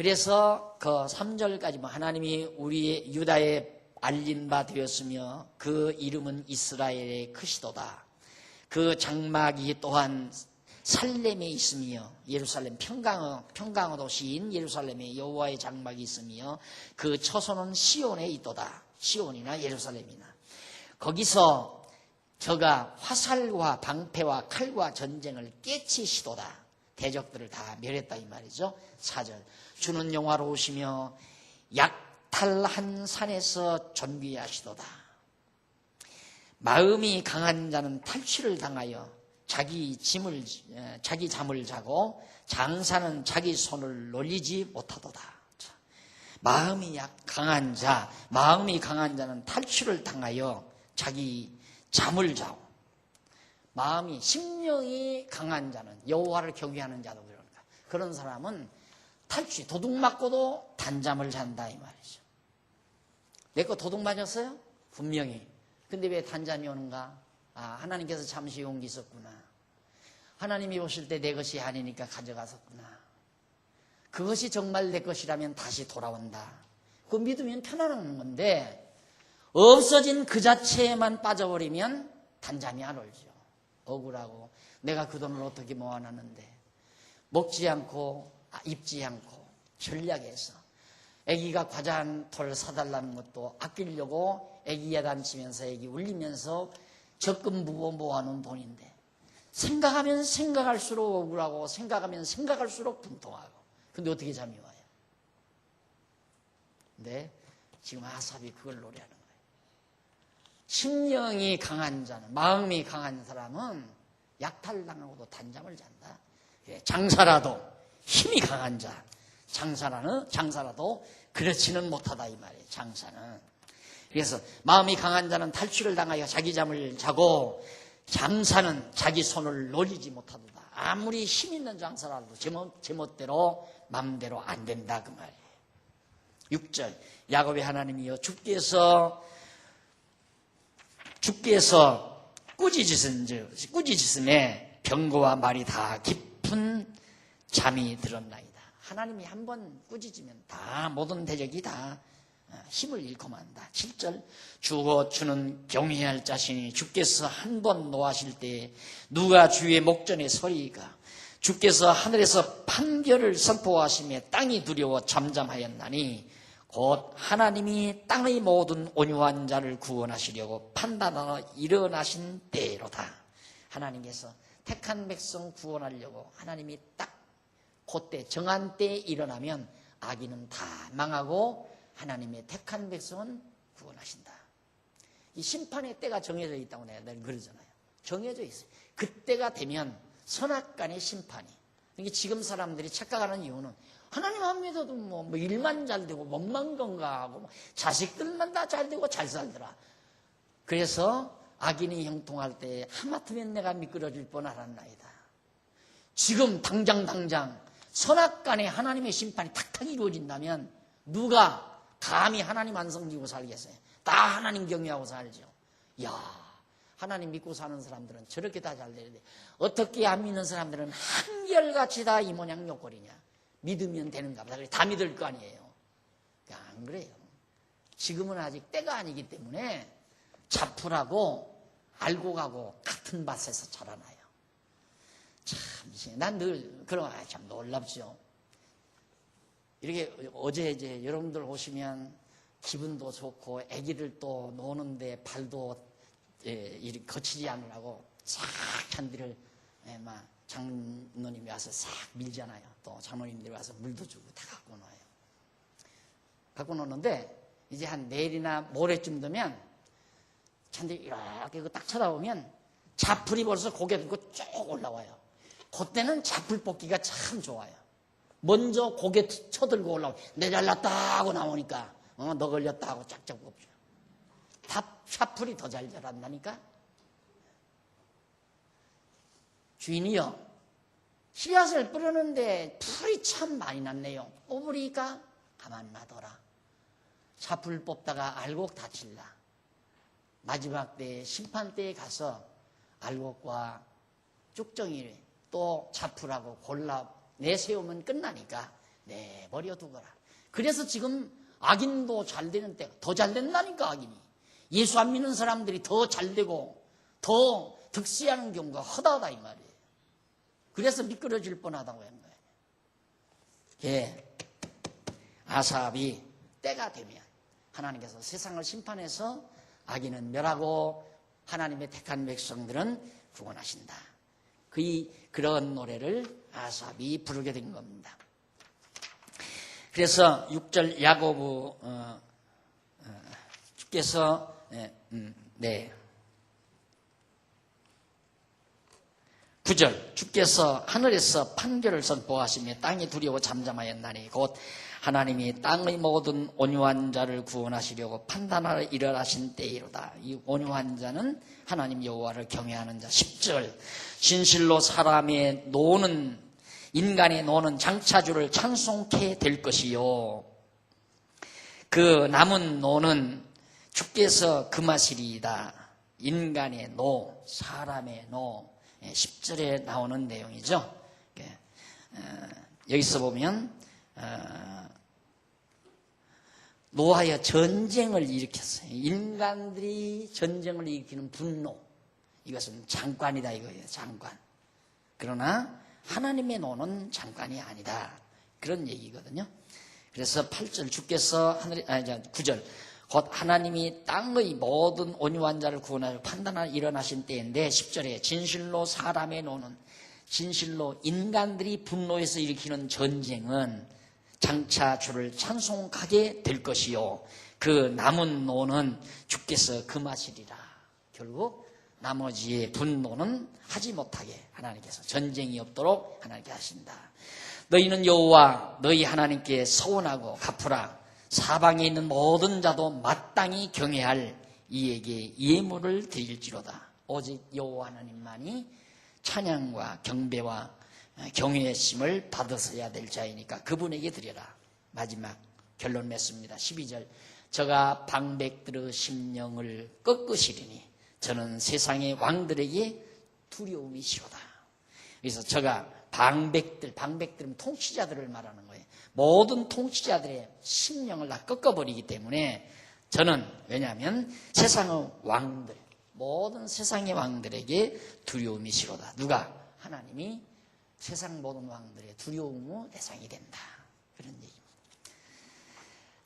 그래서 그 3절까지 하나님이 우리 유다에 알린 바 되었으며 그 이름은 이스라엘의 크시도다. 그 장막이 또한 살렘에 있으며 예루살렘 평강의 도시인 예루살렘에 여호와의 장막이 있으며 그 처소는 시온에 있도다. 시온이나 예루살렘이나. 거기서 저가 화살과 방패와 칼과 전쟁을 깨치시도다. 대적들을 다 멸했다 이 말이죠. 4절. 주는 영화로우시며 약탈한 산에서 존귀하시도다. 마음이 강한 자는 탈취를 당하여 자기 잠을 자고 장사는 자기 손을 놀리지 못하도다. 마음이 강한 자는 탈취를 당하여 자기 잠을 자고, 마음이 심령이 강한 자는 여호와를 경외하는 자도 그러니까 그런 사람은 탈취 도둑 맞고도 단잠을 잔다 이 말이죠. 내 거 도둑 맞았어요? 분명히. 근데 왜 단잠이 오는가? 하나님께서 잠시 용기 있었구나. 하나님이 오실 때 내 것이 아니니까 가져가셨구나. 그것이 정말 내 것이라면 다시 돌아온다. 그거 믿으면 편안한 건데 없어진 그 자체에만 빠져버리면 단잠이 안 오죠. 억울하고 내가 그 돈을 어떻게 모아놨는데 먹지 않고 입지 않고 전략해서 애기가 과자 한 톨 사달라는 것도 아끼려고 애기 야단치면서 애기 울리면서 적금 부어 모아놓은 돈인데 생각하면 생각할수록 억울하고 생각하면 생각할수록 분통하고 근데 어떻게 잠이 와요? 근데 지금 아삽이 그걸 노래하는 거예요. 심령이 강한 자는, 마음이 강한 사람은 약탈당하고도 단잠을 잔다. 장사라도 힘이 강한 자, 장사라도 그렇지는 못하다 이 말이에요. 장사는. 그래서 마음이 강한 자는 탈취를 당하여 자기 잠을 자고 장사는 자기 손을 놀리지 못하도다. 아무리 힘 있는 장사라도 제멋대로 마음대로 안 된다 그 말이에요. 6절. 야곱의 하나님이여 주께서 꾸짖으심에 병거와 말이 다 깊은 잠이 들었나이다. 하나님이 한번 꾸짖으면 다 모든 대적이 다 힘을 잃고 만다. 7절. 주는 경외할 자신이 주께서 한 번 노하실 때 누가 주의 목전에 서리이까. 주께서 하늘에서 판결을 선포하시며 땅이 두려워 잠잠하였나니 곧 하나님이 땅의 모든 온유한 자를 구원하시려고 판단하러 일어나신 때로다. 하나님께서 택한 백성 구원하려고 하나님이 딱 그때 정한 때에 일어나면 악인은 다 망하고 하나님의 택한 백성은 구원하신다. 이 심판의 때가 정해져 있다고 내가 늘 그러잖아요. 정해져 있어요. 그때가 되면 선악간의 심판이. 그러니까 지금 사람들이 착각하는 이유는 하나님 안 믿어도 뭐 일만 잘 되고 몸만 건강하고 자식들만 다 잘 되고 잘 살더라. 그래서 악인이 형통할 때 하마터면 내가 미끄러질 뻔하란나이다. 지금 당장 선악간에 하나님의 심판이 탁탁 이루어진다면 누가 감히 하나님 안 섬기고 살겠어요? 다 하나님 경외하고 살죠. 야, 하나님 믿고 사는 사람들은 저렇게 다 잘 되는데 어떻게 안 믿는 사람들은 한결같이 다 이 모양 요꼴이냐. 믿으면 되는가 보다. 다 믿을 거 아니에요. 안 그래요. 지금은 아직 때가 아니기 때문에 잡풀하고 알고 가고 같은 밭에서 자라나요. 참, 난 늘 그런 거 참 놀랍죠. 이렇게 어제 이제 여러분들 오시면 기분도 좋고 애기들 또 노는데 발도 이렇게 거치지 않으라고 싹 잔디를 막 장로님이 와서 싹 밀잖아요. 또 장로님들이 와서 물도 주고 다 갖고 놓아요. 갖고 놓는데 이제 한 내일이나 모레쯤 되면 잔디 이렇게 딱 쳐다보면 자풀이 벌써 고개 들고 쭉 올라와요. 그때는 자풀 뽑기가 참 좋아요. 먼저 고개 쳐들고 올라오고 내 잘났다 하고 나오니까 너 걸렸다 하고 쫙쫙 뽑죠. 자풀이 더 잘 자란다니까. 주인이요, 씨앗을 뿌렸는데 풀이 참 많이 났네요. 뽑으니까 가만 놔둬라. 자풀 뽑다가 알곡 다칠라. 마지막 때 심판 때에 가서 알곡과 쭉정이 또 자풀하고 골라 내세우면 끝나니까 내버려 두거라. 그래서 지금 악인도 잘 되는 때가 더 잘 된다니까. 악인이 예수 안 믿는 사람들이 더 잘 되고 더 득세하는 경우가 허다하다 이 말이에요. 그래서 미끄러질 뻔하다고 하는 거예요. 예, 아삽이 때가 되면 하나님께서 세상을 심판해서 악인은 멸하고 하나님의 택한 백성들은 구원하신다. 그런 노래를 아삽이 부르게 된 겁니다. 그래서 6절 야고보 주께서 9절 주께서 하늘에서 판결을 선포하시며 땅이 두려워 잠잠하였나니 곧 하나님이 땅의 모든 온유한 자를 구원하시려고 판단하러 일어나신 때이로다. 이 온유한 자는 하나님 여호와를 경외하는 자. 10절 진실로 사람의 노는 인간의 노는 장차주를 찬송케 될 것이요 그 남은 노는 주께서 금하시리이다. 인간의 노, 사람의 노. 10절에 나오는 내용이죠. 여기서 보면 노하여 전쟁을 일으켰어요. 인간들이 전쟁을 일으키는 분노, 이것은 장관이다 이거예요. 장관. 그러나 하나님의 노는 장관이 아니다, 그런 얘기거든요. 그래서 8절 주께서 9절 곧 하나님이 땅의 모든 온유한 자를 구원하여 판단하여 일어나신 때인데 10절에 진실로 사람의 노는, 진실로 인간들이 분노해서 일으키는 전쟁은 장차 주를 찬송하게 될 것이요 그 남은 노는 주께서 금하시리라. 결국 나머지의 분노는 하지 못하게 하나님께서, 전쟁이 없도록 하나님께 하신다. 너희는 여호와 너희 하나님께 서원하고 갚으라. 사방에 있는 모든 자도 마땅히 경외할 이에게 예물을 드릴지로다. 오직 여호와 하나님만이 찬양과 경배와 경외심을 받으셔야 될 자이니까 그분에게 드려라. 마지막 결론 맺습니다. 12절 저가 방백들의 심령을 꺾으시리니 저는 세상의 왕들에게 두려움이시로다. 그래서 저가 방백들은 통치자들을 말하는 거예요. 모든 통치자들의 심령을 다 꺾어버리기 때문에 저는, 왜냐하면 세상의 왕들, 모든 세상의 왕들에게 두려움이시로다. 누가? 하나님이 세상 모든 왕들의 두려움의 대상이 된다, 그런 얘기입니다.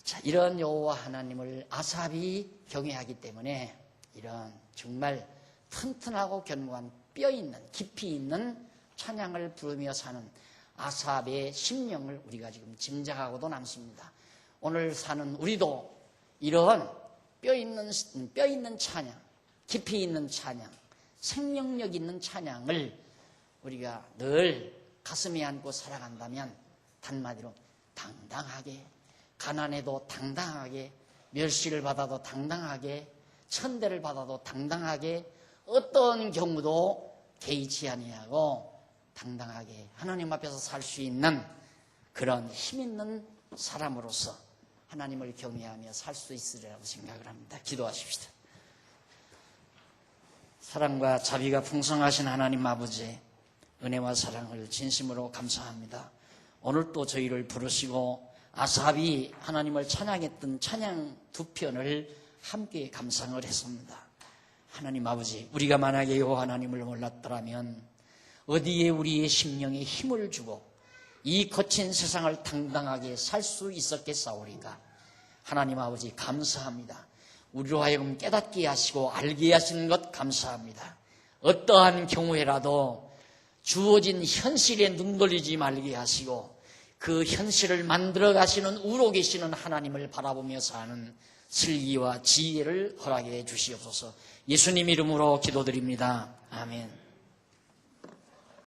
자, 이런 여호와 하나님을 아삽이 경외하기 때문에 이런 정말 튼튼하고 견고한 뼈 있는, 깊이 있는 찬양을 부르며 사는 아삽의 심령을 우리가 지금 짐작하고도 남습니다. 오늘 사는 우리도 이러한 뼈 있는 찬양, 깊이 있는 찬양, 생명력 있는 찬양을 우리가 늘 가슴에 안고 살아간다면 한마디로 당당하게, 가난해도 당당하게, 멸시를 받아도 당당하게, 천대를 받아도 당당하게, 어떤 경우도 개의치 아니하고 당당하게 하나님 앞에서 살 수 있는 그런 힘 있는 사람으로서 하나님을 경외하며 살 수 있으리라고 생각을 합니다. 기도하십시다. 사랑과 자비가 풍성하신 하나님 아버지, 은혜와 사랑을 진심으로 감사합니다. 오늘 또 저희를 부르시고 아삽이 하나님을 찬양했던 찬양 두 편을 함께 감상을 했습니다. 하나님 아버지, 우리가 만약에 여호와 하나님을 몰랐더라면 어디에 우리의 심령에 힘을 주고 이 거친 세상을 당당하게 살 수 있었겠사오리까. 하나님 아버지 감사합니다. 우리로 하여금 깨닫게 하시고 알게 하시는 것 감사합니다. 어떠한 경우에라도 주어진 현실에 눈 돌리지 말게 하시고 그 현실을 만들어 가시는 우로 계시는 하나님을 바라보며 사는 슬기와 지혜를 허락해 주시옵소서. 예수님 이름으로 기도드립니다. 아멘.